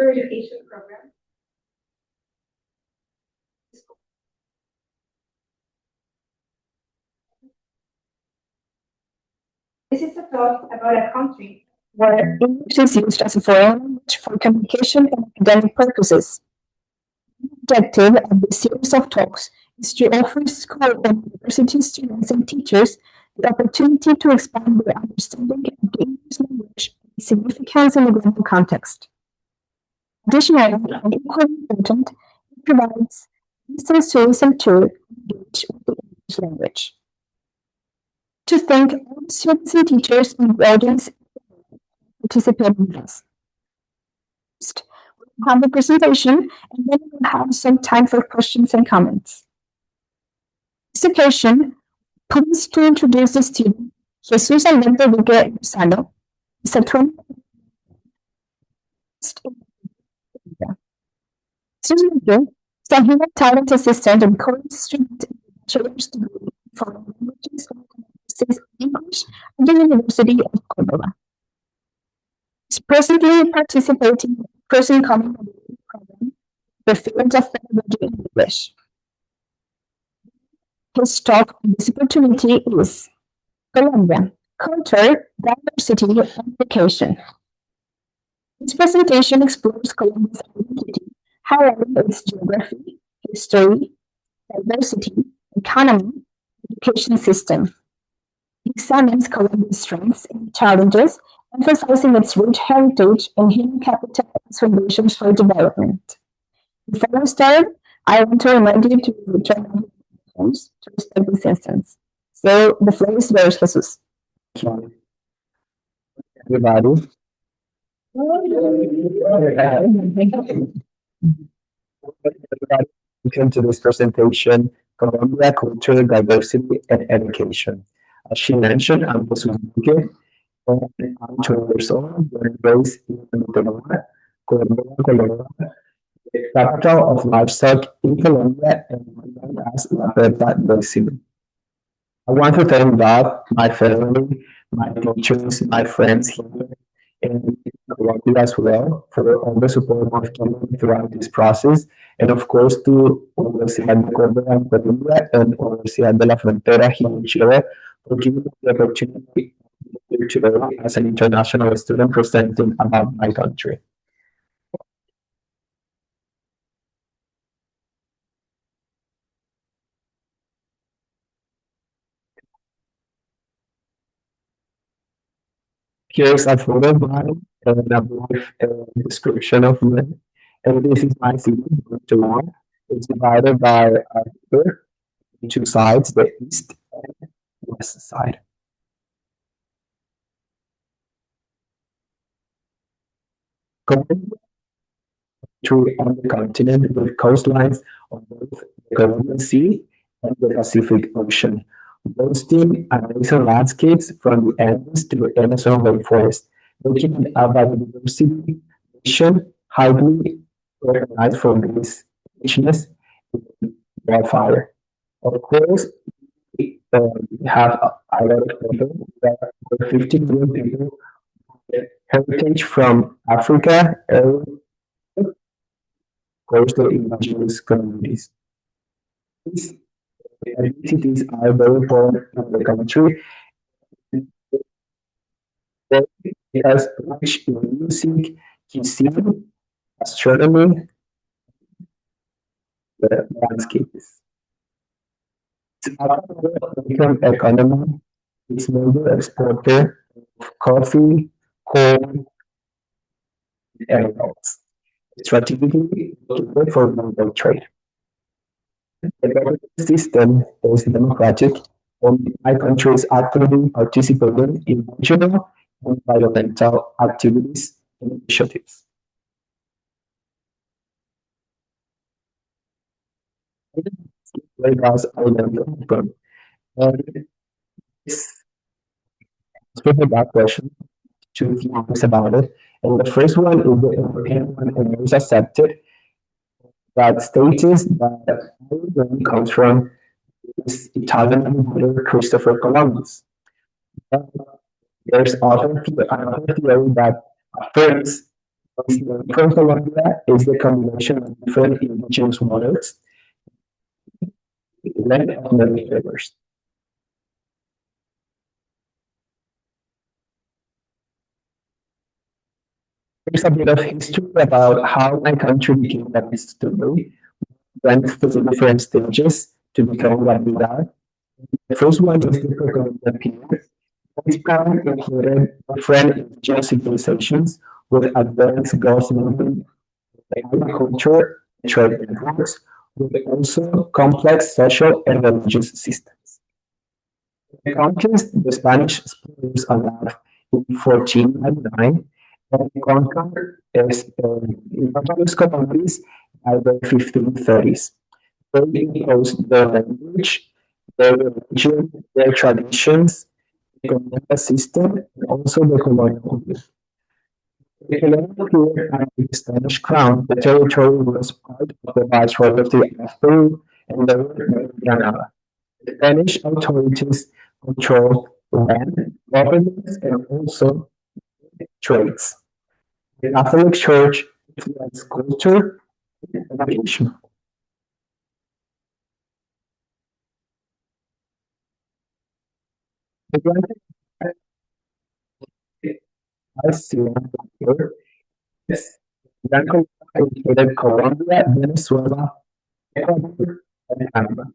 education program. This is a talk about a country where English is used as a foreign language for communication and academic purposes. The objective of this series of talks is to offer school and university students and teachers the opportunity to expand their understanding of the English language and its significance in the global context. Additionally, and equally important, it provides distance tourism to engage with the English language. To thank all the students and teachers in the audience participating with us. First, we'll have the presentation, and then we'll have some time for questions and comments. This occasion, pleased to introduce the student, Jesus Alberto Duque Lozano. He's a 20 Student Duque is a human talent assistant and current student in the bachelor's degree in foreign languages and English at the University of Córdoba. He's presently participating in the Person Common Mobility program, the field of pedagogy in English. His talk on this opportunity is Colombia, Culture, Diversity, and Education. This presentation explores Colombia's identity, highlighting its geography, history, diversity, economy, education system. It examines Colombia's strengths and challenges, emphasizing its rich heritage and human capital as foundations for development. Before I start, I want to remind you to turn on your phones to respect this instance. So the floor is yours, Jesus. Everybody. Welcome to this presentation, Colombia, Culture, Diversity, and Education. As she mentioned, I'm Jesus Duque, and I'm 20 years old, born and raised in Córdoba, Colombia, the capital of livestock in Colombia, and known as La Verdad del Cine. I want to thank God, my family, my teachers, my friends here, and Colombia as well for all the support I've given throughout this process, and of course to Universidad de Córdoba in Colombia and Universidad de la Frontera here in Chile for giving me the opportunity here today as an international student presenting about my country. Here's a photo of mine and a brief description of me. And this is my city, Guatemala. It's divided by a river in two sides, the east and west side. Colombia, country on the continent with coastlines on both the Caribbean Sea and the Pacific Ocean, boasting amazing landscapes from the Andes to the Amazon rainforest, making it a biodiversity nation highly recognized for its richness in wildfire. Of course, we have a lot of people, there are over 50 million people with heritage from Africa, Europe, coastal indigenous communities. These identities are very important in the country. It has rich in music, cuisine, astronomy, the landscapes. Its African economy is major exporter of coffee, corn, and oils, strategically located for global trade. The government system is democratic, and my country is actively participating in regional and environmental activities and initiatives. Lagos Island from and this answer that question, two things about it. And the first one is the European one, and it was accepted that states that origin comes from this Italian inventor Christopher Columbus. But there's another theory that affirms is from Colombia is the combination of different indigenous waters, blend of many flavors. Here's a bit of history about how my country became what it is today. Went through the different stages to become what we are. The first one is the pre-colonial period. This period included different indigenous civilizations with advanced government, agriculture, and trade networks, with also complex social and religious systems. The conquest, the Spanish explorers arrived in 1499 and conquered Galapagos countries by the 1530s. They imposed their language, their religion, their traditions, the colonial system, and also the colonial culture. The colonial period under the Spanish crown, the territory was part of the Viceroyalty of Peru and Lower Granada. The Spanish authorities controlled land, governance, and also trades. The Catholic Church influenced culture and education. The Grand Alliance here is Gran Colombia included Colombia, Venezuela, Ecuador, and Panama.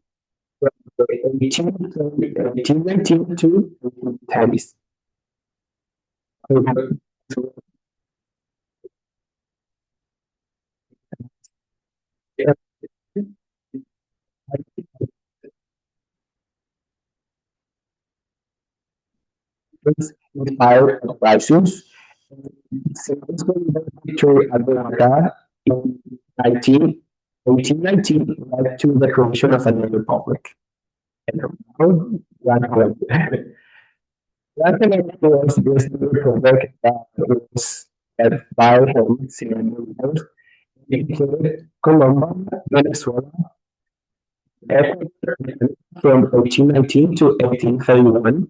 From the 1819 to 1830s. Inspired uprisings. Successful victory at Bogota in 1819 led to the creation of a new republic. And now, Gran Colombia. Gran Colombia was this new republic that was led by him, senior leaders. It included Colombia, Venezuela, Ecuador, from 1819 to 1831.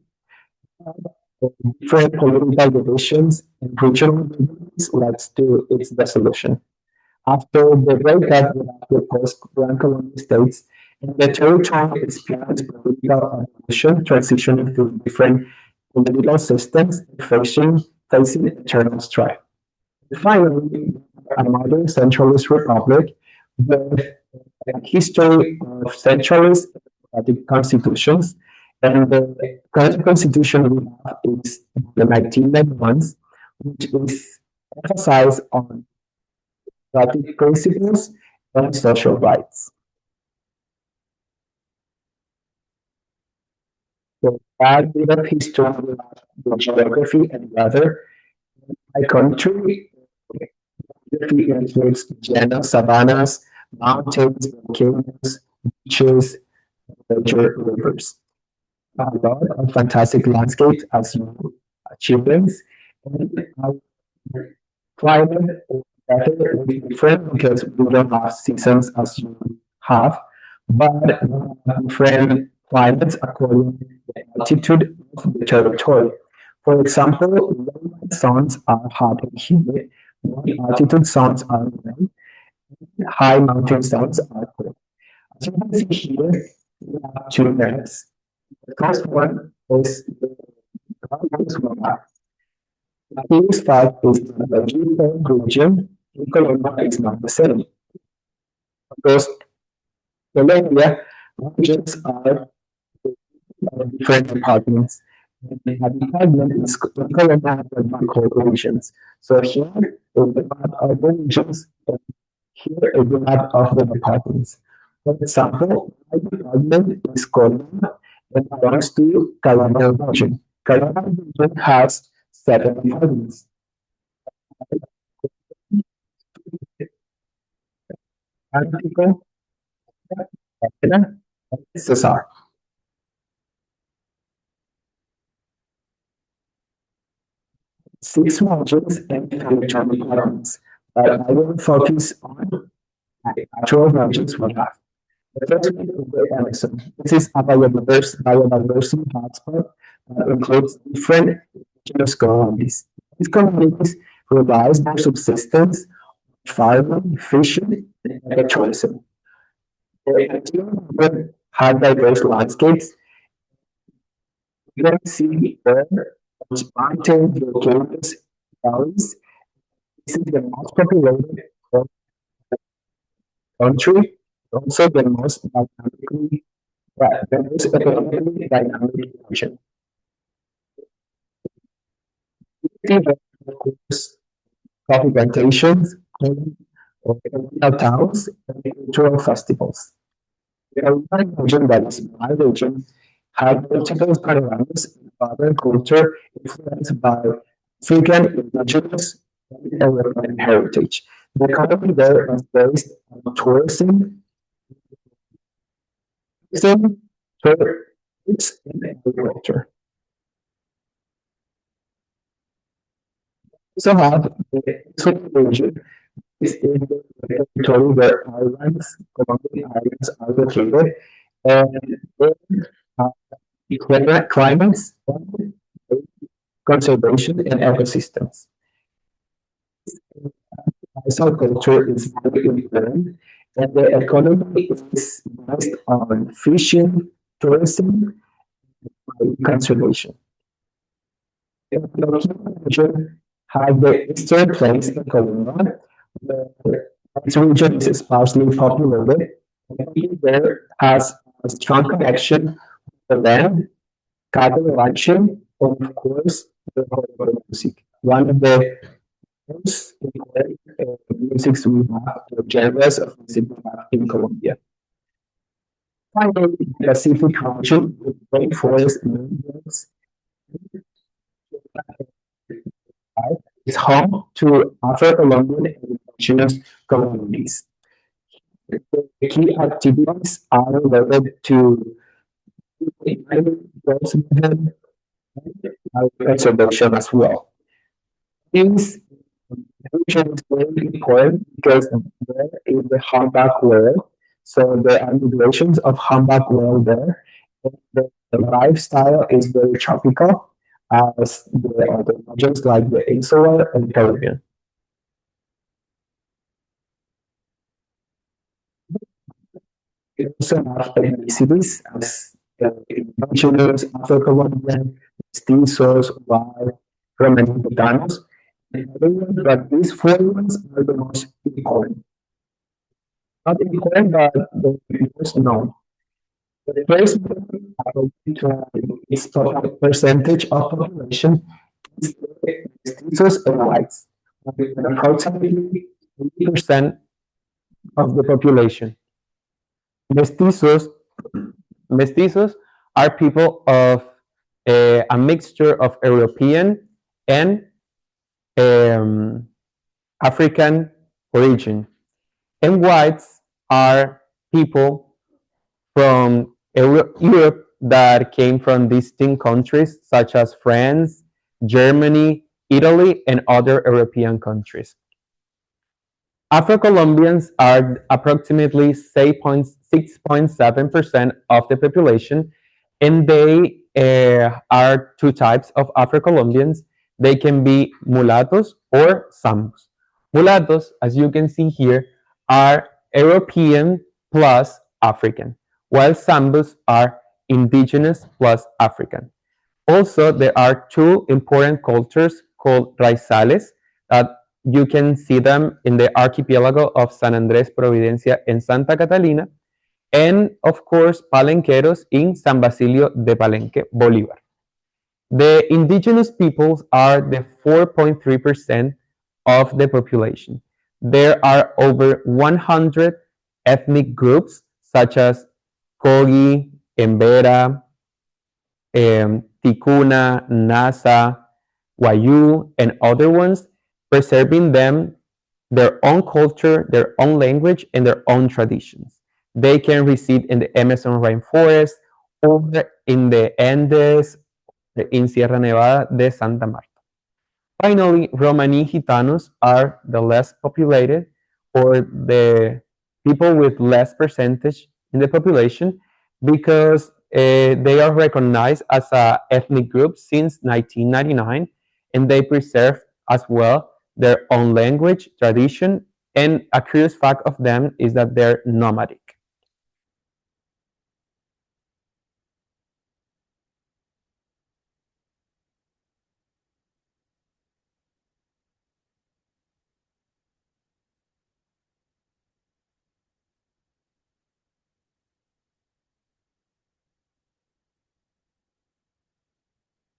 Different political divisions and regional divisions led to its dissolution. After the breakup of the post-Gran Colonial states, and the territory experienced political evolution, transitioning to different political systems, facing internal strife. Finally, a modern centralist republic with a history of centralist democratic constitutions. And the current constitution we have is the 1991, which is emphasized on democratic principles and social rights. So that bit of history about the geography and weather. My country geography includes llanos, savannas, mountains, volcanoes, beaches, major rivers. A lot of fantastic landscapes as you achievements, and our climate is better is different because we don't have seasons as you have, but we have different climates according to the altitude of the territory. For example, lowland zones are hot and humid, while altitude zones are warm, high mountain zones are cold. As you can see here, we have two maps. The first one is the Galapagos map. This fact is that the geopolitical region in Colombia is not the same. Because Colombia regions are different departments. And a department is in Colombia has what we call regions. So here is the map of the regions, and here is the map of the departments. For example, my department is Colombia and belongs to Colombia region. Colombia region has 7 departments. Antico, Cesar. Six modules and 3 departments, but I will focus on the actual modules we have. The first one is the Amazon. This is a biodiversity hotspot that includes different indigenous communities. These communities relies their subsistence on farming, fishing, and tourism. The Antigua had diverse landscapes. You can see there mountains, volcanoes, valleys. This is the most populated country, also the most economically dynamic region. Of course, coffee plantations, colonial towns, and cultural festivals. The Caribbean region, that is my region, had multiple panoramas and modern culture influenced by African, indigenous, and European heritage. The economy there is based on tourism, tourists, and agriculture. So have the Pacific region is in the territory where islands, Colombian islands are located, and there are climates, conservation, and ecosystems. Isle culture is very important, and the economy is based on fishing, tourism, and conservation. The Antioquia region has the eastern plains in Colombia. This region is sparsely populated. And people there has a strong connection with the land, cattle ranching, and of course, the folklore music. One of the most important musics we have, the genres of music we have in Colombia. Finally, the Pacific region with rainforest mountains is home to Afro-Colombian and indigenous communities. The key activities are related to environment and conservation as well. This region is very important because there is the humpback whale. So there are migrations of humpback whale there. The lifestyle is very tropical, as the other regions like the insular and Caribbean. We also have ethnicities as indigenous, Afro-Colombian, mestizos, white, Roman Gitanos, and everyone, but these four ones are the most important. Not important, but the most known. The first one, according to its total percentage of population, is the mestizos and whites, with approximately 80% of the population. Mestizos, mestizos are people of a mixture of European and um, African origin. And whites are people from Europe that came from distinct countries such as France, Germany, Italy, and other European countries. Afro-Colombians are approximately 6.7% of the population, and they are two types of Afro-Colombians. They can be mulattoes or Sambos. Mulattoes, as you can see here, are European plus African, while Sambos are indigenous plus African. Also, there are two important cultures called raizales that you can see them in the archipelago of San Andrés, Providencia, and Santa Catalina, and of course, palenqueros in San Basilio de Palenque, Bolívar. The indigenous peoples are the 4.3% of the population. There are over 100 ethnic groups such as Kogi, Embera, Ticuna, Nasa, Wayu, and other ones, preserving them their own culture, their own language, and their own traditions. They can reside in the Amazon rainforest or in the Andes, in Sierra Nevada de Santa Marta. Finally, Romani Gitanos are the less populated or the people with less percentage in the population because they are recognized as an ethnic group since 1999 and they preserve as well their own language, tradition, and a curious fact of them is that they're nomadic.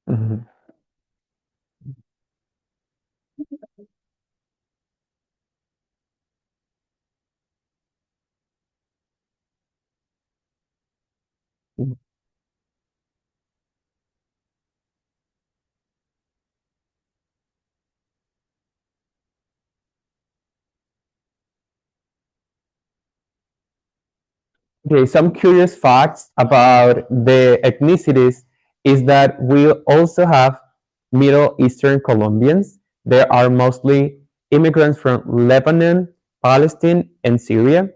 Mhm. Okay, some curious facts about the ethnicities is that we also have Middle Eastern Colombians. There are mostly immigrants from Lebanon, Palestine, and Syria,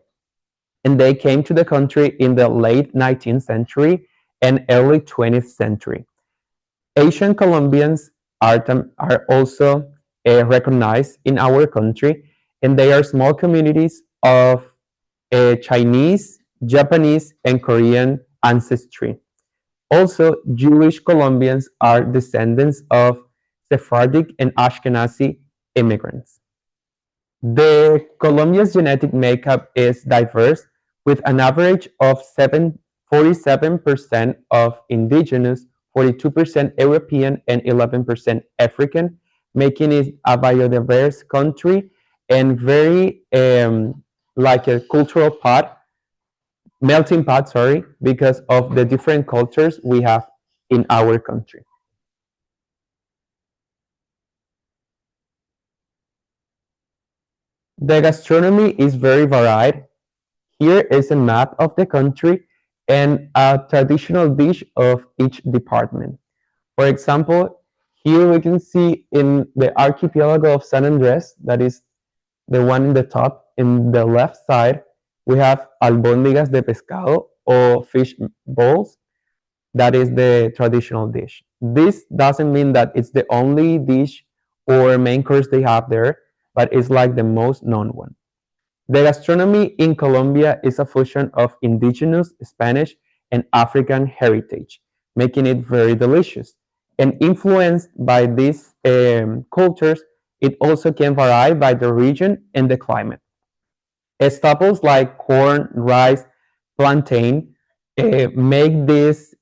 and they came to the country in the late 19th century and early 20th century. Asian Colombians are also recognized in our country, and they are small communities of Chinese, Japanese, and Korean ancestry. Also, Jewish Colombians are descendants of Sephardic and Ashkenazi immigrants. The Colombia's genetic makeup is diverse, with an average of 47% of indigenous, 42% European, and 11% African, making it a biodiverse country and very like a cultural pot, melting pot, sorry, because of the different cultures we have in our country. The gastronomy is very varied. Here is a map of the country and a traditional dish of each department. For example, here we can see in the archipelago of San Andres, that is the one in the top, in the left side, we have albóndigas de pescado or fish balls. That is the traditional dish. This doesn't mean that it's the only dish or main course they have there, but it's like the most known one. The gastronomy in Colombia is a fusion of indigenous, Spanish, and African heritage, making it very delicious. And influenced by these cultures, it also can vary by the region and the climate. Staples like corn, rice, plantain make these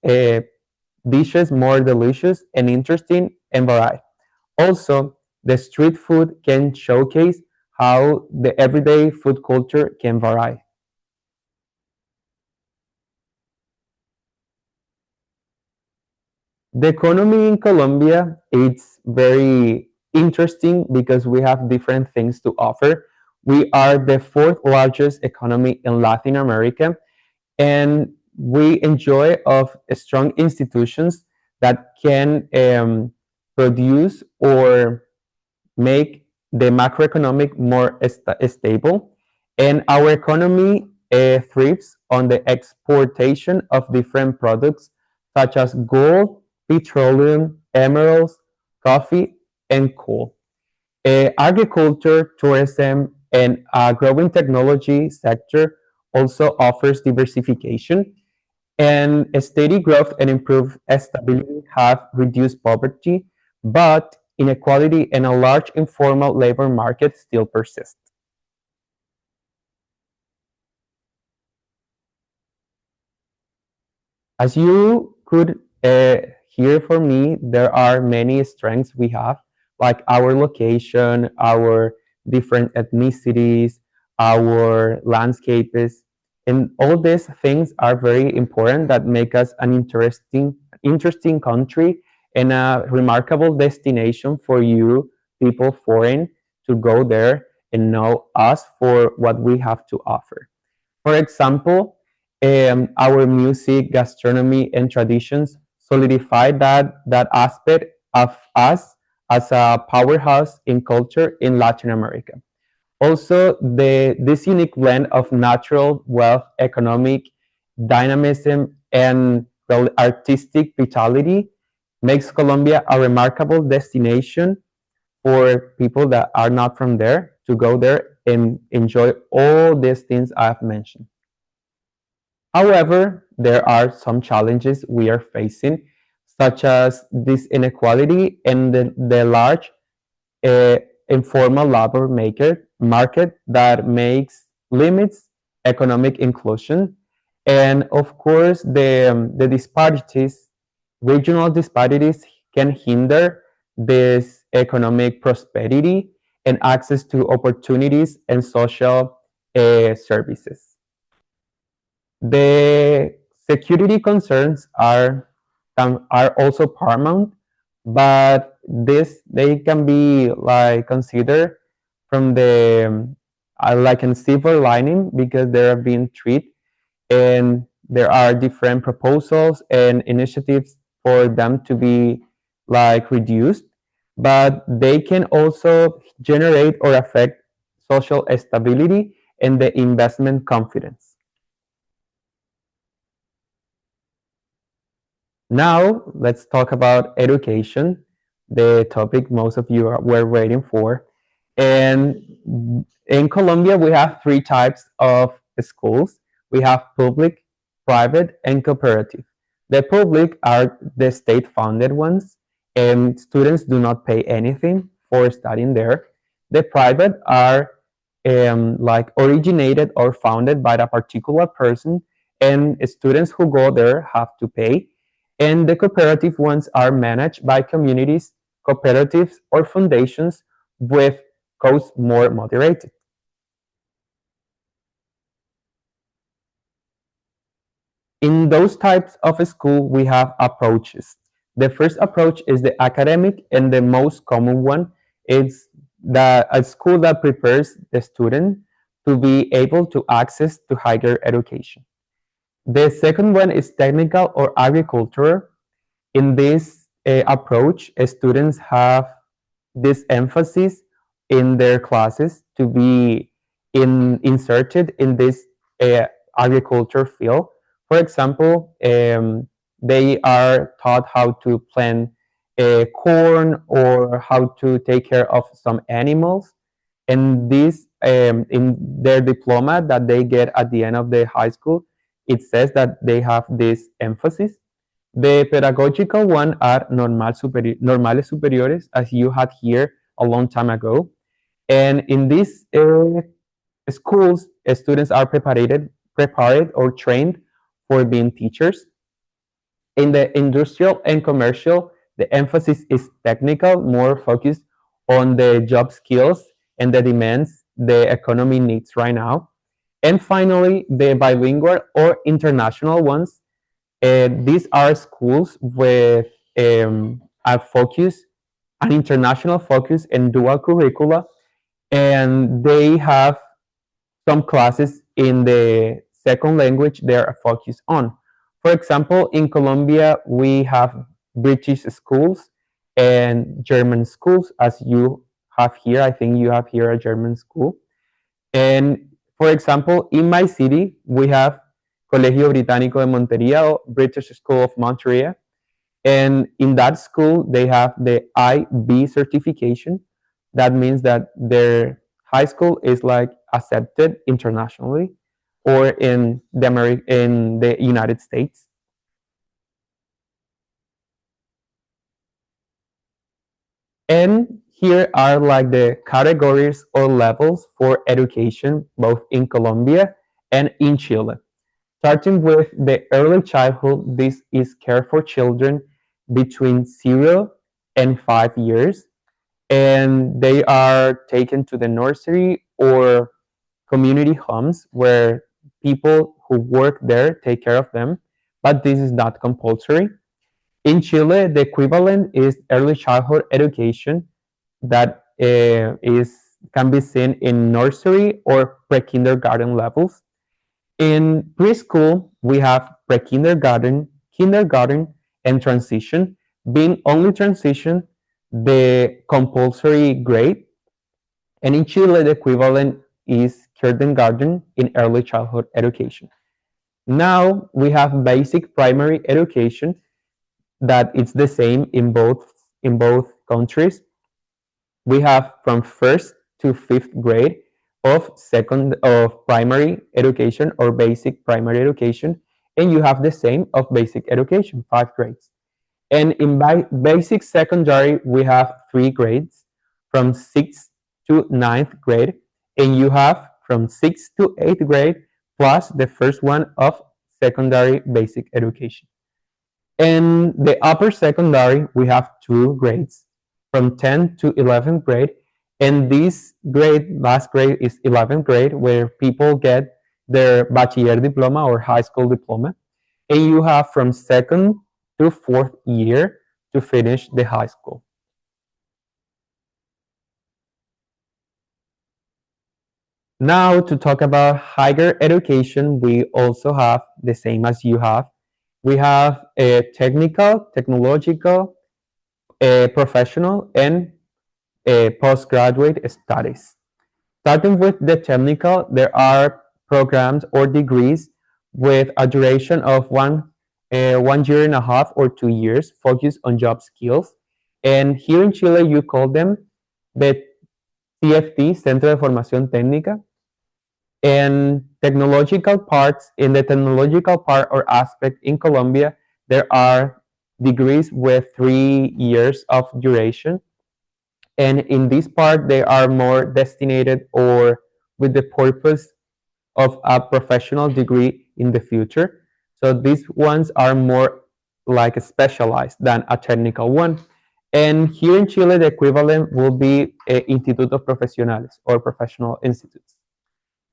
dishes more delicious and interesting and varied. Also, the street food can showcase how the everyday food culture can vary. The economy in Colombia, it's very interesting because we have different things to offer. We are the fourth largest economy in Latin America, and we enjoy of strong institutions that can produce or make the macroeconomic more stable. And our economy thrives on the exportation of different products such as gold, petroleum, emeralds, coffee, and coal. Agriculture, tourism, and a growing technology sector also offers diversification, and steady growth and improved stability have reduced poverty, but inequality and a large informal labor market still persist. As you could hear from me, there are many strengths we have, like our location, our different ethnicities, our landscapes, and all these things are very important that make us an interesting country and a remarkable destination for you people foreign to go there and know us for what we have to offer. For example, our music, gastronomy, and traditions solidify that aspect of us as a powerhouse in culture in Latin America. Also, this unique blend of natural wealth, economic dynamism, and artistic vitality makes Colombia a remarkable destination for people that are not from there to go there and enjoy all these things I've mentioned. However, there are some challenges we are facing, such as this inequality and the large uh, informal labor market that makes limits economic inclusion, and of course the disparities, regional disparities, can hinder this economic prosperity and access to opportunities and social services. The security concerns are also paramount, but this they can be like considered from the like a silver lining because they are being treated, and there are different proposals and initiatives for them to be like reduced, but they can also generate or affect social stability and the investment confidence. Now, let's talk about education, the topic most of you were waiting for. And in Colombia, we have three types of schools. We have public, private, and cooperative. The public are the state-funded ones, and students do not pay anything for studying there. The private are like originated or founded by a particular person, and students who go there have to pay, and the cooperative ones are managed by communities, cooperatives, or foundations with costs more moderated. In those types of school, we have approaches. The first approach is the academic, and the most common one is a school that prepares the student to be able to access to higher education. The second one is technical or agriculture. In this approach, students have this emphasis in their classes to be inserted in this agriculture field. For example, they are taught how to plant corn or how to take care of some animals. And this, in their diploma that they get at the end of the high school, it says that they have this emphasis. The pedagogical one are normales superiores, as you had here a long time ago. And in these schools, students are prepared or trained for being teachers. In the industrial and commercial, the emphasis is technical, more focused on the job skills and the demands the economy needs right now. And finally, the bilingual or international ones. These are schools with a focus, an international focus and dual curricula, and they have some classes in the second language they are focused on. For example, in Colombia, we have British schools and German schools, as you have here. I think you have here a German school. And for example, in my city, we have Colegio Británico de Montería, or British School of Monteria. And in that school, they have the IB certification. That means that their high school is like accepted internationally or in the United States. And here are like the categories or levels for education, both in Colombia and in Chile. Starting with the early childhood, this is care for children between 0 and 5 years, and they are taken to the nursery or community homes where people who work there take care of them, but this is not compulsory. In Chile, the equivalent is early childhood education that can be seen in nursery or pre-kindergarten levels. In preschool, we have pre-kindergarten, kindergarten, and transition, being only transition the compulsory grade. And in Chile, the equivalent is kindergarten in early childhood education. Now we have basic primary education that it's the same in both countries. we have from first to fifth grade of primary education or basic primary education, and you have the same of basic education, 5 grades. And in basic secondary, we have 3 grades from sixth to ninth grade, and you have from sixth to eighth grade plus the first one of secondary basic education. In the upper secondary, we have 2 grades from 10th to 11th grade. And this grade, last grade, is 11th grade, where people get their bachiller diploma or high school diploma. And you have from second to fourth year to finish the high school. Now, to talk about higher education, we also have the same as you have. We have a technical, technological, professional, and postgraduate studies. Starting with the technical, there are programs or degrees with a duration of 1 year and a half or 2 years, focused on job skills. And here in Chile, you call them the CFT, Centro de Formación Técnica. And technological parts, in the technological part or aspect in Colombia, there are degrees with 3 years of duration. And in this part, they are more destinated or with the purpose of a professional degree in the future. So these ones are more like specialized than a technical one. And here in Chile, the equivalent will be Institutos Profesionales or professional institutes.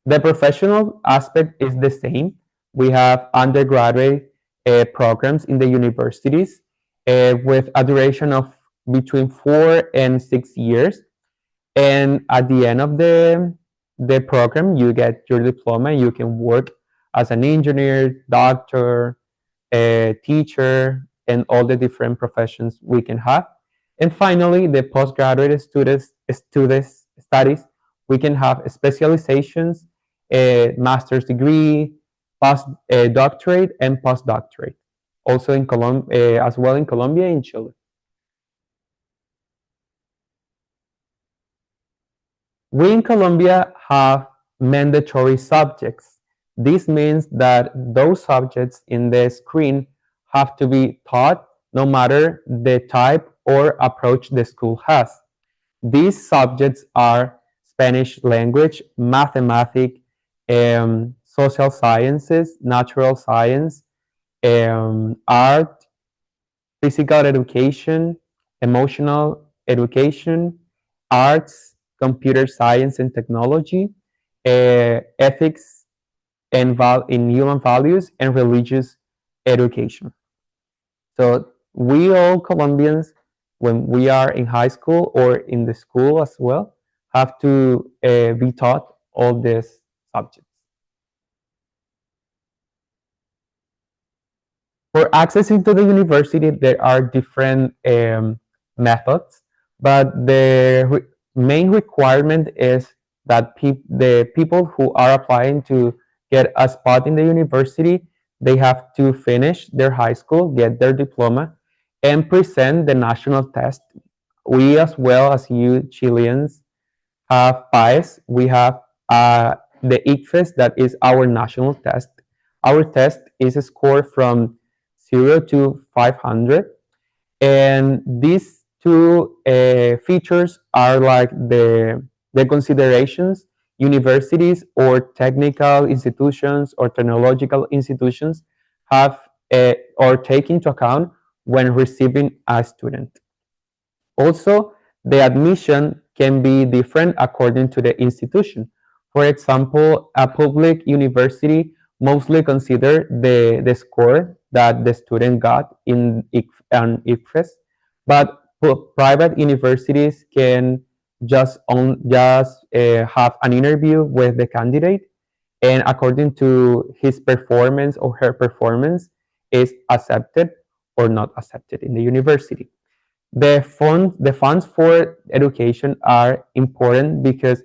The professional aspect is the same. We have undergraduate programs in the universities with a duration of between 4 and 6 years. And at the end of the program, you get your diploma. You can work as an engineer, doctor, teacher, and all the different professions we can have. And finally, the postgraduate students studies, we can have specializations, a master's degree, doctorate, and postdoctorate. Also in as well in Colombia and Chile. We in Colombia have mandatory subjects. This means that those subjects in the screen have to be taught no matter the type or approach the school has. These subjects are Spanish language, mathematics, social sciences, natural science, art, physical education, emotional education, arts, computer science and technology, ethics and in human values, and religious education. So we all Colombians, when we are in high school or in the school as well, have to be taught all these subjects. For accessing to the university, there are different methods, but the main requirement is that the people who are applying to get a spot in the university, they have to finish their high school, get their diploma, and present the national test. We, as well as you Chileans, have PAES. We have the ICFES, that is our national test. Our test is a score from 0 to 500. And these two features are like the considerations universities or technical institutions or technological institutions have or take into account when receiving a student. Also, the admission can be different according to the institution. For example, a public university mostly consider the score that the student got in ICFES, but private universities can just have an interview with the candidate, and according to his performance or her performance is accepted or not accepted in the university. The funds for education are important because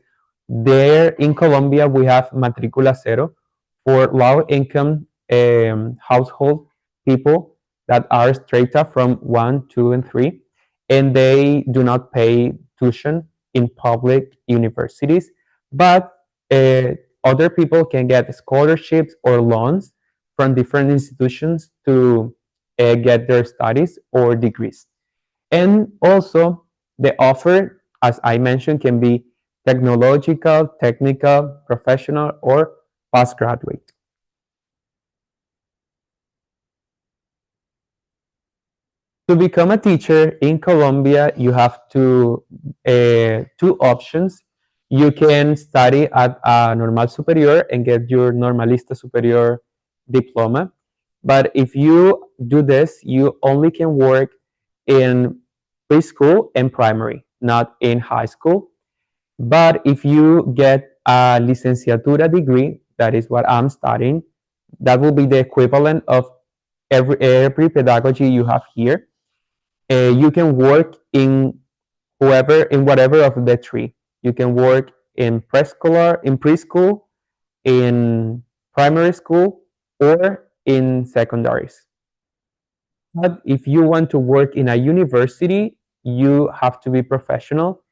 there in Colombia we have matrícula cero for low income household people that are straight up from 1, 2, and 3, and they do not pay tuition in public universities, but other people can get scholarships or loans from different institutions to get their studies or degrees. And also, the offer, as I mentioned, can be technological, technical, professional, or postgraduate. To become a teacher in Colombia, you have two options. You can study at a Normal Superior and get your Normalista Superior diploma. But if you do this, you only can work in preschool and primary, not in high school. But if you get a licenciatura degree, that is what I'm studying, that will be the equivalent of every pedagogy you have here. You can work in whatever of the three. You can work in preschool, in primary school, or in secondaries. But if you want to work in a university, you have to be professional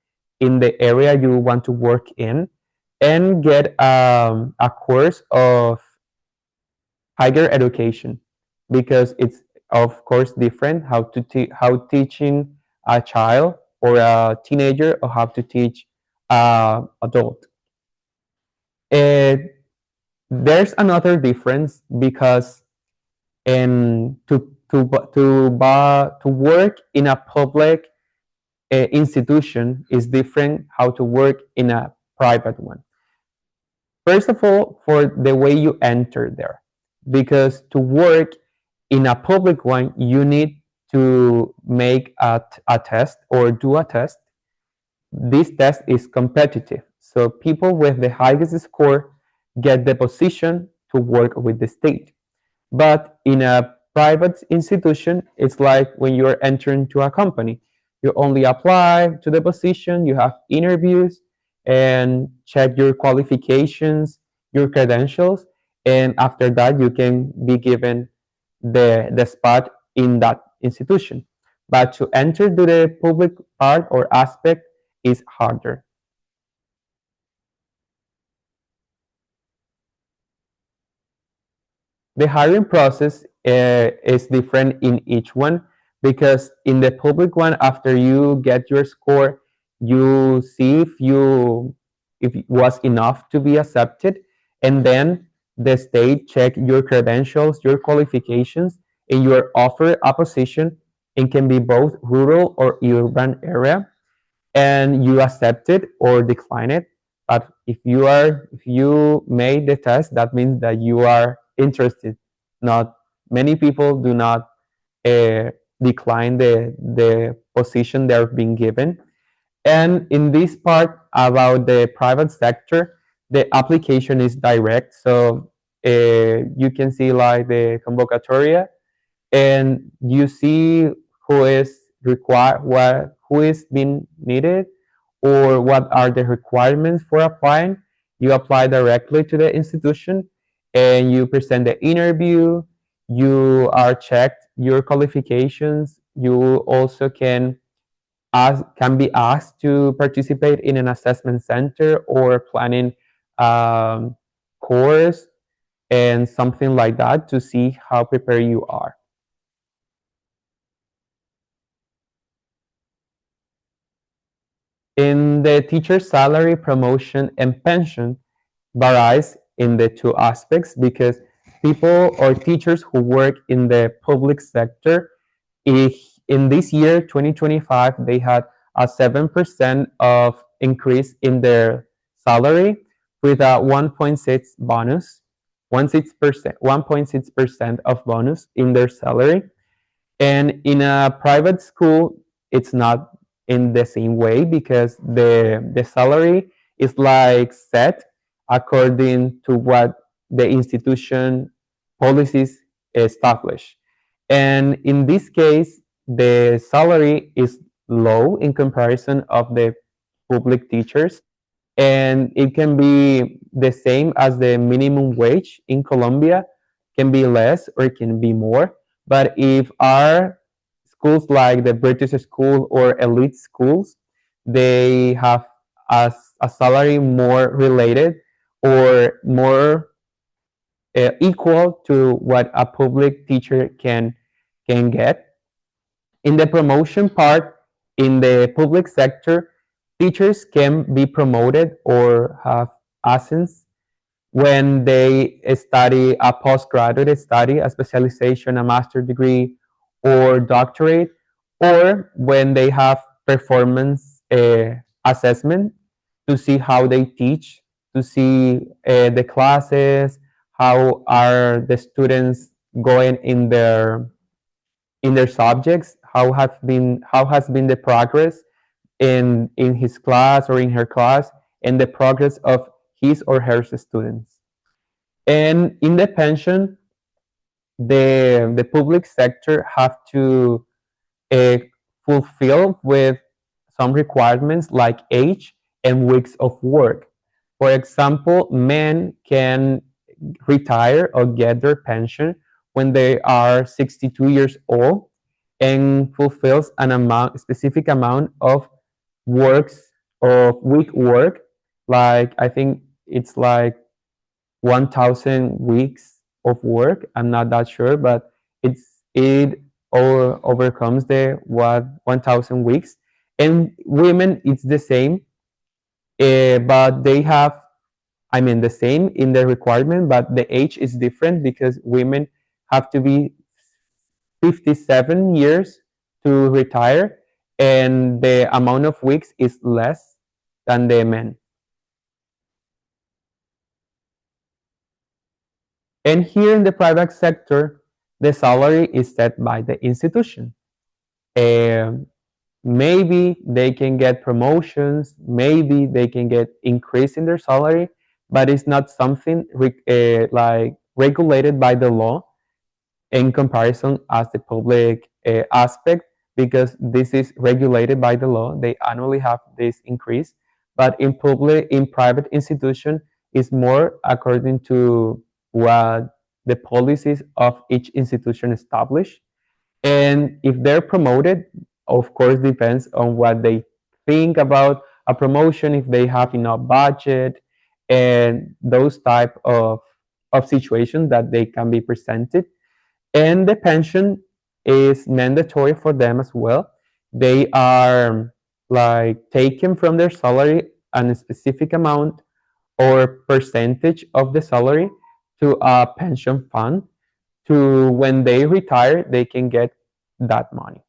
in the area you want to work in and get a course of higher education, because it's of course different how teaching a child or a teenager or how to teach adult. And there's another difference because to work in a public institution is different how to work in a private one. First of all, for the way you enter there, because to work in a public one, you need to make a test or do a test. This test is competitive, so people with the highest score get the position to work with the state. But in a private institution, it's like when you're entering to a company. You only apply to the position, you have interviews and check your qualifications, your credentials, and after that you can be given the spot in that institution. But to enter to the public part or aspect is harder. The hiring process is different in each one, because in the public one, after you get your score, you see if it was enough to be accepted, and then the state check your credentials, your qualifications, and you are offered a position. It can be both rural or urban area, and you accept it or decline it. But if you made the test, that means that you are interested. Not many people do not uh, decline the position they're being given. And in this part about the private sector, the application is direct. So you can see like the convocatoria, and you see who is required, who is being needed, or what are the requirements for applying. You apply directly to the institution, and you present the interview. You are checked your qualifications. You also can be asked to participate in an assessment center or planning course and something like that to see how prepared you are. In the teacher salary, promotion, and pension varies in the two aspects, because people or teachers who work in the public sector, in this year 2025 they had a 7% of increase in their salary with a 1.6 bonus, 1.6% of bonus in their salary. And in a private school, it's not in the same way, because the salary is like set according to what the institution policies establish. And in this case, the salary is low in comparison of the public teachers, and it can be the same as the minimum wage in Colombia, can be less or it can be more. But if our schools like the British school or elite schools, they have a salary more related or more equal to what a public teacher can get. In the promotion part, in the public sector, teachers can be promoted or have ascents when they study a postgraduate study, a specialization, a master degree, or doctorate, or when they have performance assessment to see how they teach, to see the classes, how are the students going in their subjects, how has been the progress in his class or in her class, and the progress of his or her students. And in the pension, the public sector have to uh, fulfill with some requirements like age and weeks of work. For example, men can retire or get their pension when they are 62 years old and fulfills an amount, specific amount of works of week work. Like I think it's like 1,000 weeks of work. I'm not that sure, but it overcomes the what 1,000 weeks. And women, it's the same, but they have, I mean, the same in the requirement, but the age is different because women have to be 57 years to retire, and the amount of weeks is less than the men. And here in the private sector, the salary is set by the institution. Maybe they can get promotions, maybe they can get increase in their salary, but it's not something like regulated by the law in comparison as the public aspect, because this is regulated by the law. They annually have this increase, but in private institution is more according to what the policies of each institution establish. And if they're promoted, of course, depends on what they think about a promotion, if they have enough budget, and those type of situations that they can be presented. And the pension is mandatory for them as well. They are like taken from their salary a specific amount or percentage of the salary to a pension fund, to when they retire they can get that money.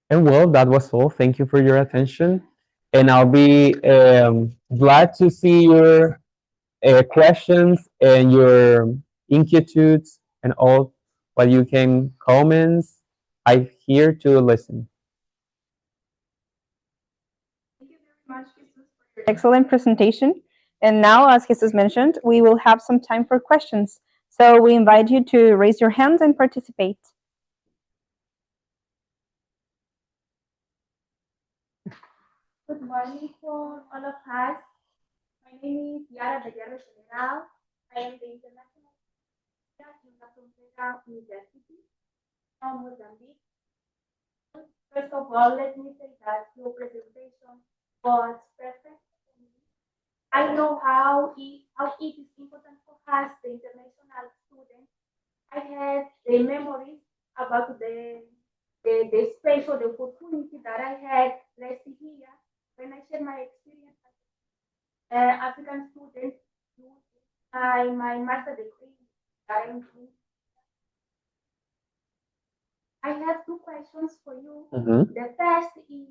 And well, that was all. Thank you for your attention, and I'll be glad to see your questions and your inquietudes and all what you can comments. I'm here to listen. Thank you very much, Jesus, for your excellent presentation. And now, as Jesus mentioned, we will have some time for questions. So we invite you to raise your hand and participate. Good morning for all of us. My name is Yara Bellarro General. I am the international student in La Frontera University from Mozambique. First of all, let me say that your presentation was perfect. I know how it is important for us, the international students. I had the memories about the space or the opportunity that I had last year when I shared my experience as an African student during my master degree that I'm doing. I have two questions for you. Mhm. The first is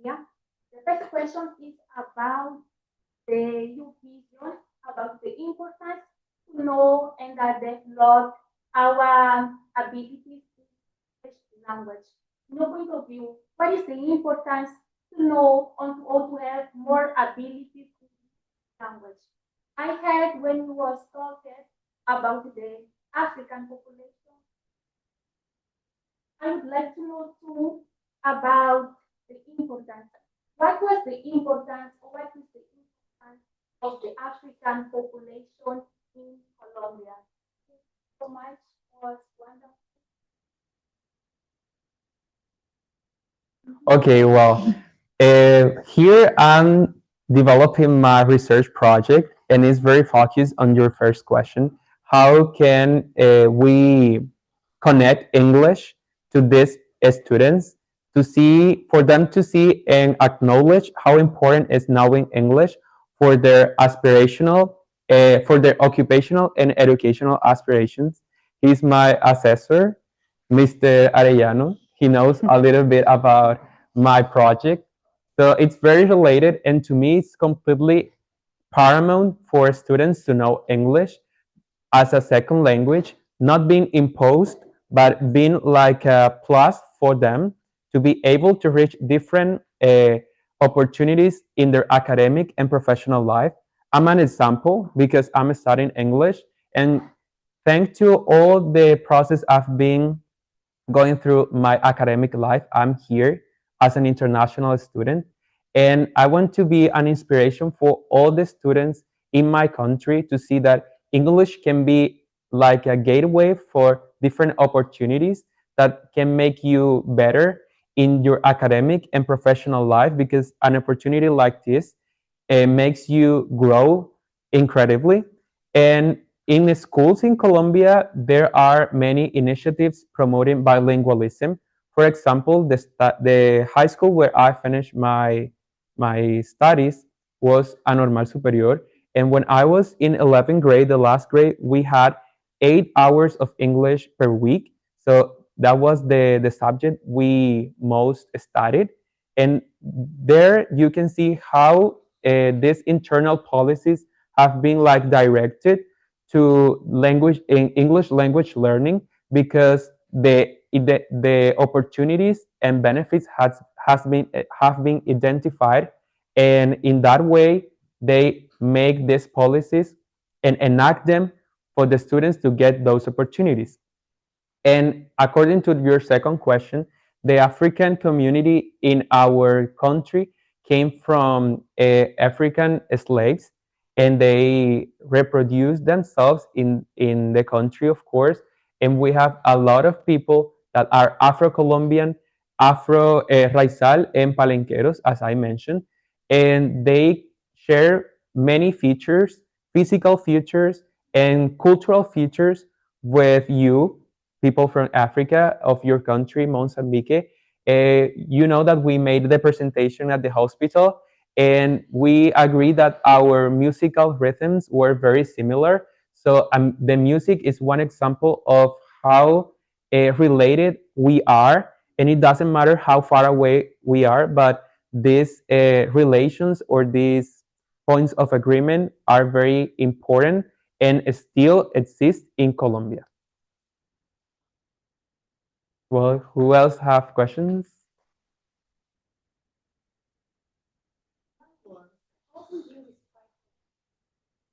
yeah. The first question is about the your vision about the importance to know and develop our abilities in language. In your point of view, what is the importance to know or to have more abilities in language? I heard when you was talking about the African population, I would like to know too about the importance. What was the importance or what is the importance of the African population in Colombia? So much was Okay, well, here I'm developing my research project, and it's very focused on your first question. How can we connect English to these students to see, for them to see and acknowledge how important is knowing English for their aspirational, for their occupational and educational aspirations? He's my assessor, Mr. Arellano. He knows a little bit about my project. So it's very related, and to me, it's completely paramount for students to know English as a second language, not being imposed, but being like a plus for them to be able to reach different opportunities in their academic and professional life. I'm an example because I'm studying English, and thanks to all the process I've been going through my academic life, I'm here as an international student. And I want to be an inspiration for all the students in my country to see that English can be like a gateway for different opportunities that can make you better in your academic and professional life, because an opportunity like this makes you grow incredibly. And in schools in Colombia, there are many initiatives promoting bilingualism. For example, the high school where I finished my studies was a normal superior. And when I was in 11th grade, the last grade, we had 8 hours of English per week. So that was the subject we most studied. And there you can see how these internal policies have been like directed to language in English language learning, because the opportunities and benefits have been identified, and in that way they make these policies and enact them for the students to get those opportunities. And according to your second question, the African community in our country came from African slaves, and they reproduced themselves in the country, of course. And we have a lot of people that are Afro Colombian, Afro Raizal, and Palenqueros, as I mentioned. And they share many features, physical features, and cultural features with you, people from Africa, of your country, Mozambique. You know that we made the presentation at the hospital, and we agreed that our musical rhythms were very similar. So the music is one example of how related we are, and it doesn't matter how far away we are, but these relations or these points of agreement are very important and still exist in Colombia. Well, who else have questions?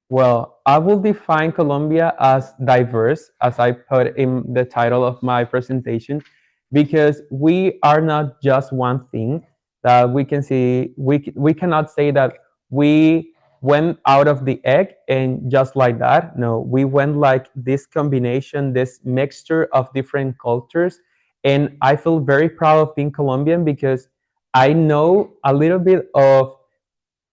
Well, I will define Colombia as diverse, as I put in the title of my presentation, because we are not just one thing that we can see. We cannot say that we went out of the egg and just like that. No, we went like this combination, this mixture of different cultures. And I feel very proud of being Colombian because I know a little bit of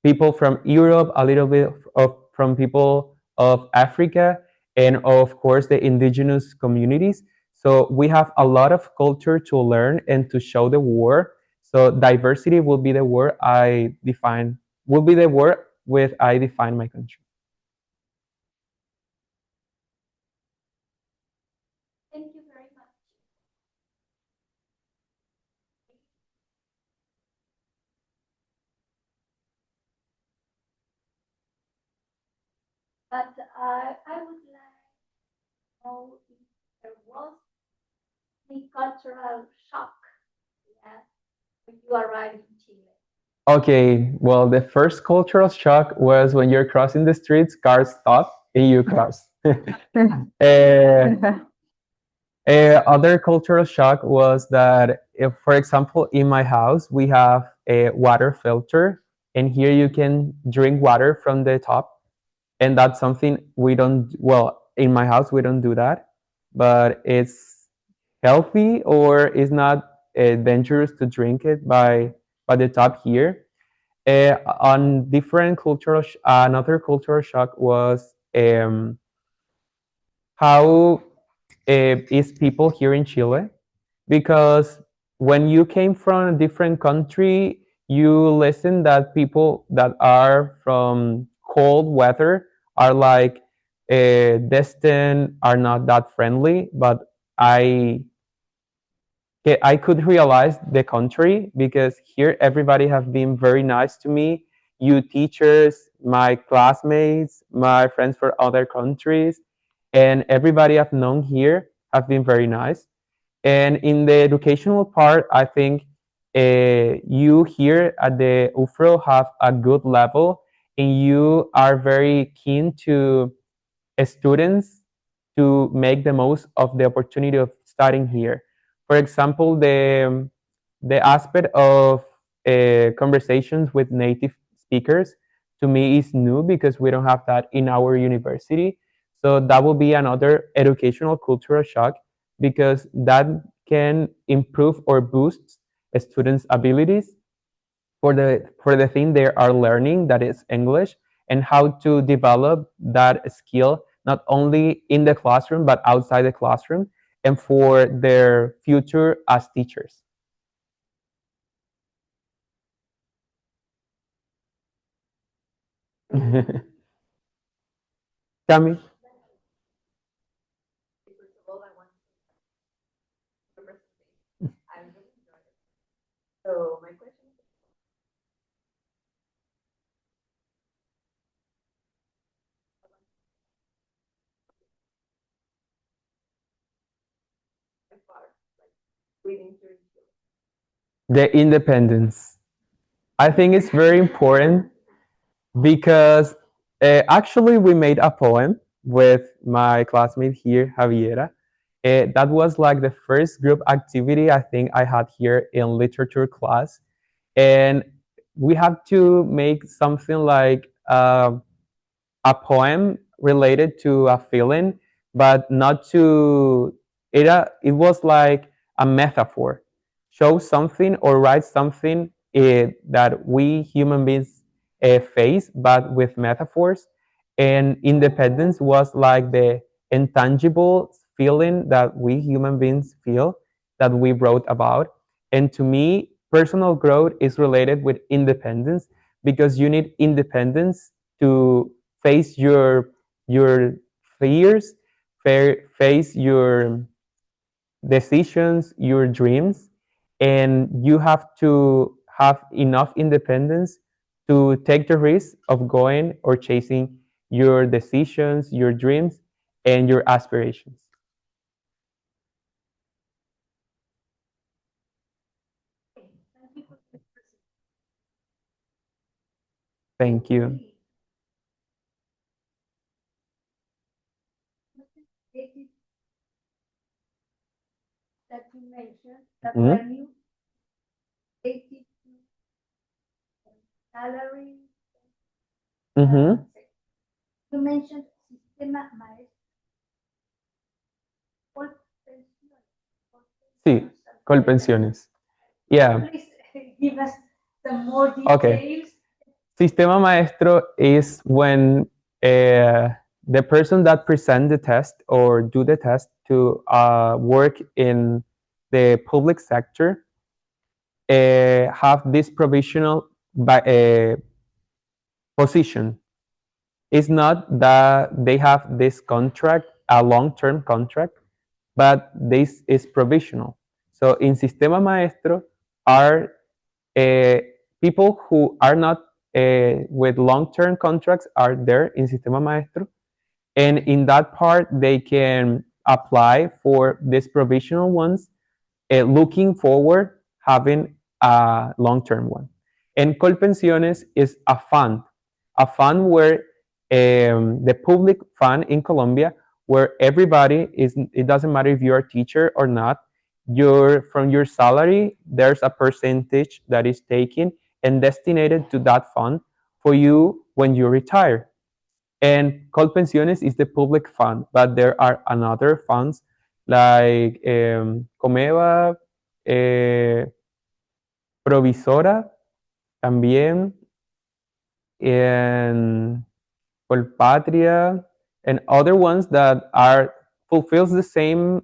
people from Europe, a little bit of from people of Africa, and of course the indigenous communities. So we have a lot of culture to learn and to show the world. So diversity will be the word I define. Will be the word with I define my country. Thank you very much. But I would like to know if there was a cultural shock, yeah, when you arrived in Chile. Okay, well, the first cultural shock was when you're crossing the streets, cars stop and you cross. uh, other cultural shock was that, if, for example, in my house, we have a water filter, and here you can drink water from the top. And that's something we don't, well, in my house, we don't do that, but it's healthy or it's not dangerous to drink it by the top here. On different another cultural shock was how is people here in Chile, because when you came from a different country, you listen that people that are from cold weather are like distant, are not that friendly. But I I could realize the country because here everybody have been very nice to me. You teachers, my classmates, my friends for other countries, and everybody I've known here have been very nice. And in the educational part, I think you here at the UFRO have a good level, and you are very keen to students to make the most of the opportunity of studying here. For example, the aspect of conversations with native speakers to me is new because we don't have that in our university. So that will be another educational cultural shock because that can improve or boost students' abilities for the thing they are learning, that is English, and how to develop that skill not only in the classroom but outside the classroom and for their future as teachers. Cami? So my question is reading through The independence. I think it's very important because actually we made a poem with my classmate here, Javiera. That was like the first group activity I think I had here in literature class. And we have to make something like a poem related to a feeling, but not to it. It was like a metaphor, show something or write something that we human beings face, but with metaphors. And independence was like the intangible feeling that we human beings feel that we wrote about. And to me, personal growth is related with independence because you need independence to face your fears, face your decisions, your dreams, and you have to have enough independence to take the risk of going or chasing your decisions, your dreams, and your aspirations. Thank you. That you mentioned that Mhm. when you related to salary, Mm-hmm. you mentioned sistema maestro, Colpensiones. Sí, Colpensiones. Yeah. Please give us some more Okay. details. Sistema maestro is when the person that present the test or do the test to work in the public sector have this provisional position. It's not that they have this contract, a long-term contract, but this is provisional. So in Sistema Maestro are uh, people who are not with long-term contracts are there in Sistema Maestro, and in that part they can apply for these provisional ones, looking forward having a long-term one. And Colpensiones is a fund where the public fund in Colombia, where everybody is, it doesn't matter if you're a teacher or not, from your salary, there's a percentage that is taken and designated to that fund for you when you retire. And Colpensiones is the public fund, but there are another funds like Comeva, Provisora también, and Colpatria, and other ones that are fulfills the same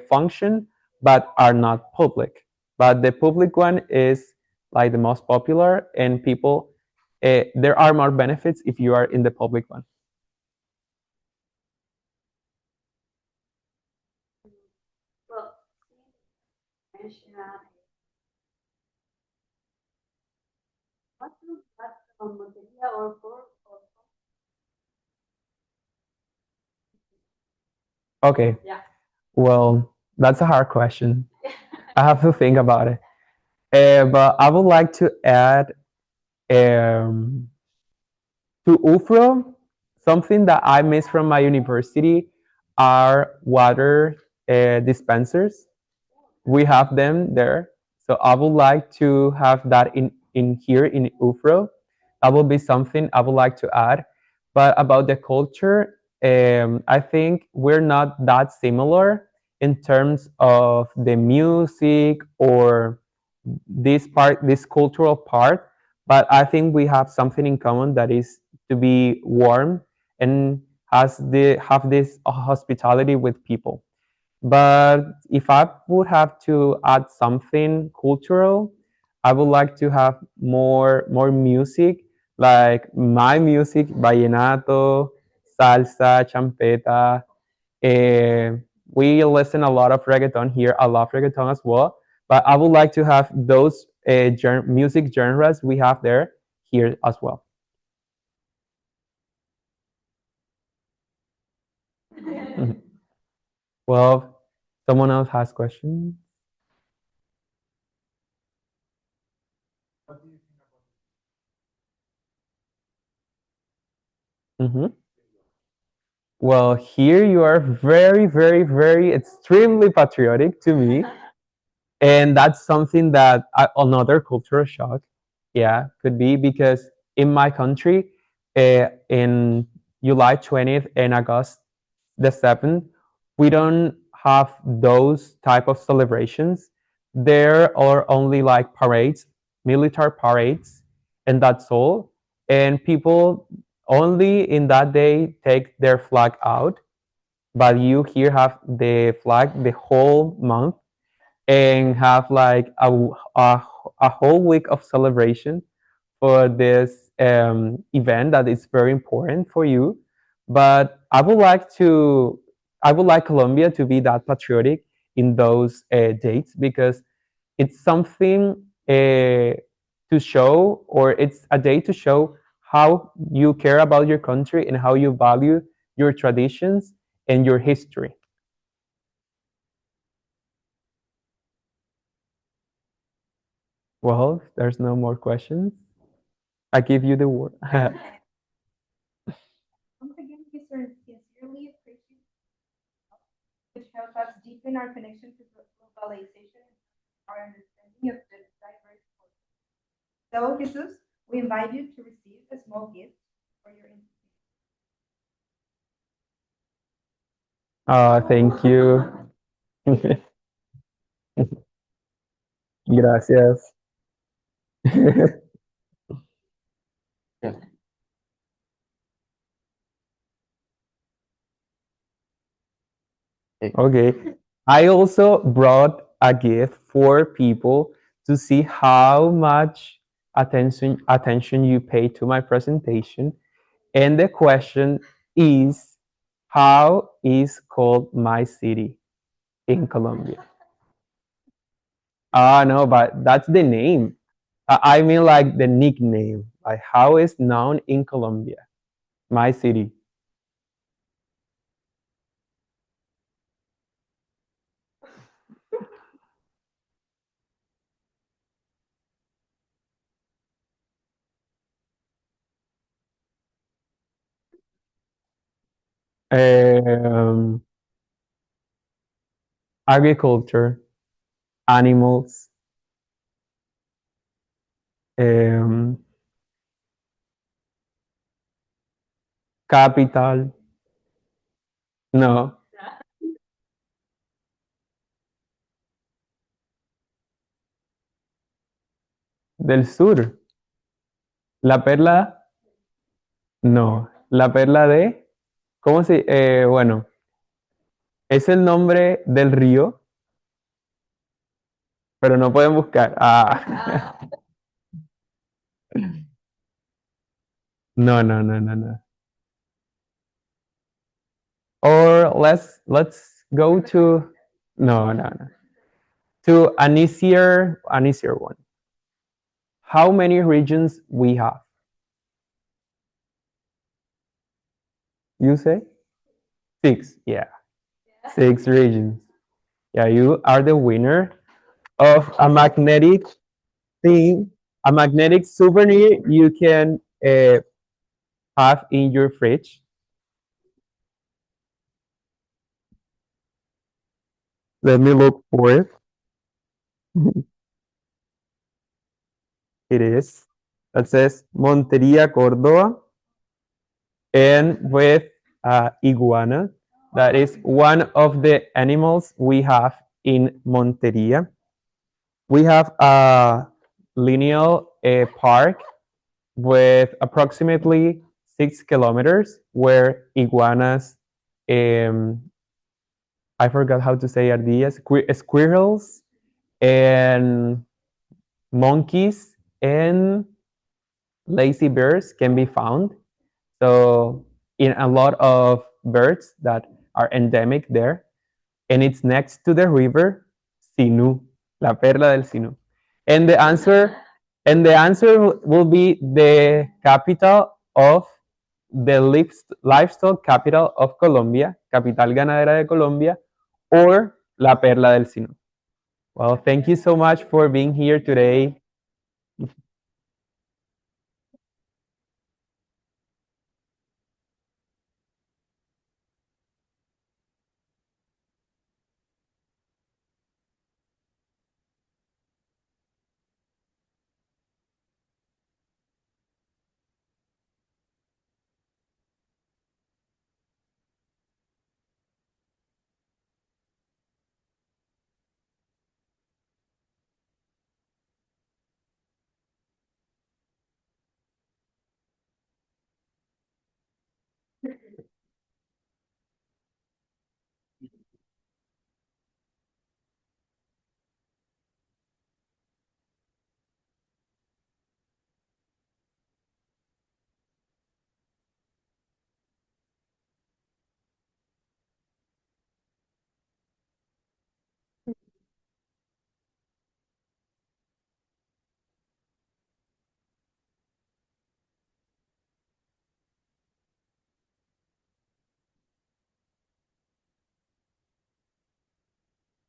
function but are not public. But the public one is like the most popular, and people there are more benefits if you are in the public one. Well, mention what do that Monteria or for Okay. Yeah. Well, that's a hard question. I have to think about it. But I would like to add um, to UFRO, something that I miss from my university are water dispensers. We have them there. So I would like to have that in here in UFRO. That will be something I would like to add. But about the culture, I think we're not that similar in terms of the music or this cultural part. But I think we have something in common, that is to be warm and have this hospitality with people. But if I would have to add something cultural, I would like to have more music, like my music, vallenato, salsa, champeta. Eh, we listen a lot of reggaeton here. I love reggaeton as well, but I would like to have those music genres we have there here as well. Well, someone else has questions? Mm-hmm. Well, here you are very, very, very extremely patriotic to me. And that's something that another cultural shock, yeah, could be, because in my country, in July 20th and August the 7th, we don't have those type of celebrations. There are only like parades, military parades, and that's all. And people only in that day take their flag out, but you here have the flag the whole month, and have like a whole week of celebration for this event that is very important for you. But I would like Colombia to be that patriotic in those dates, because it's something to show, or it's a day to show how you care about your country and how you value your traditions and your history. Well, if there's no more questions, I give you the word. Once again, we sincerely appreciate which help us deepen our connection to globalization and our understanding of the diverse culture. So, Jesus, we invite you to receive a small gift for your Thank you. Gracias. Okay. I also brought a gift for people to see how much attention you pay to my presentation. And the question is, how is called my city in Colombia? Ah, no, but that's the name. I mean like the nickname. Like how is known in Colombia? My city. Um, agriculture, animals, um, capital. No. del sur. La perla, no. La perla de, ¿cómo se? Bueno, es el nombre del río, pero no pueden buscar. Ah. No, no, no, no, no. Or let's go to no, no, no. To an easier one. How many regions we have? You say? 6. Yeah. 6 regions. Yeah, you are the winner of a magnetic thing, a magnetic souvenir you can have in your fridge. Let me look for it. It is. That says Monteria, Córdoba, and with iguana. That is one of the animals we have in Monteria. We have a lineal park with approximately 6 kilometers where iguanas, I forgot how to say ardillas, squirrels, and monkeys and lazy bears can be found. So, in a lot of birds that are endemic there, and it's next to the river Sinú, la perla del Sinú. And the answer will be the capital of the livestock capital of Colombia, capital ganadera de Colombia, or la perla del Sinú. Well, thank you so much for being here today.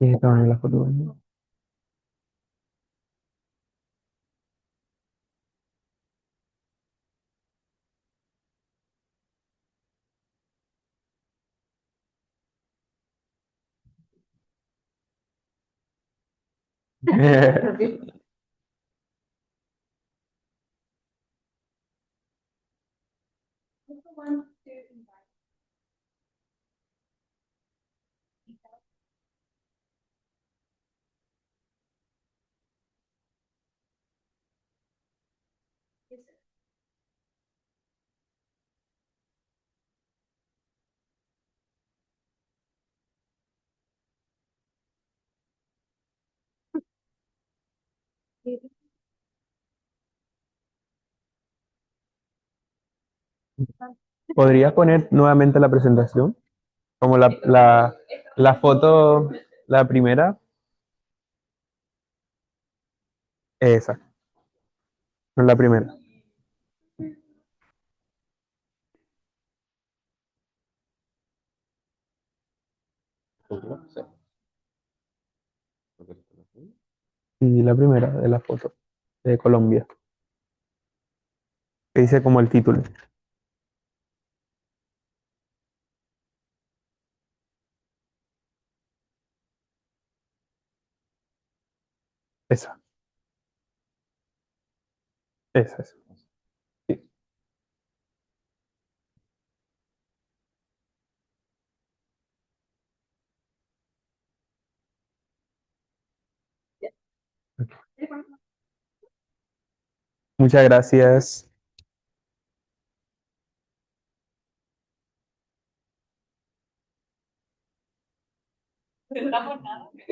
La foto. ¿Podrías poner nuevamente la presentación? Como la foto, la primera. Esa, no la primera. Y la primera de la foto de Colombia, que dice como el título. Esa, esa. Sí. Muchas gracias.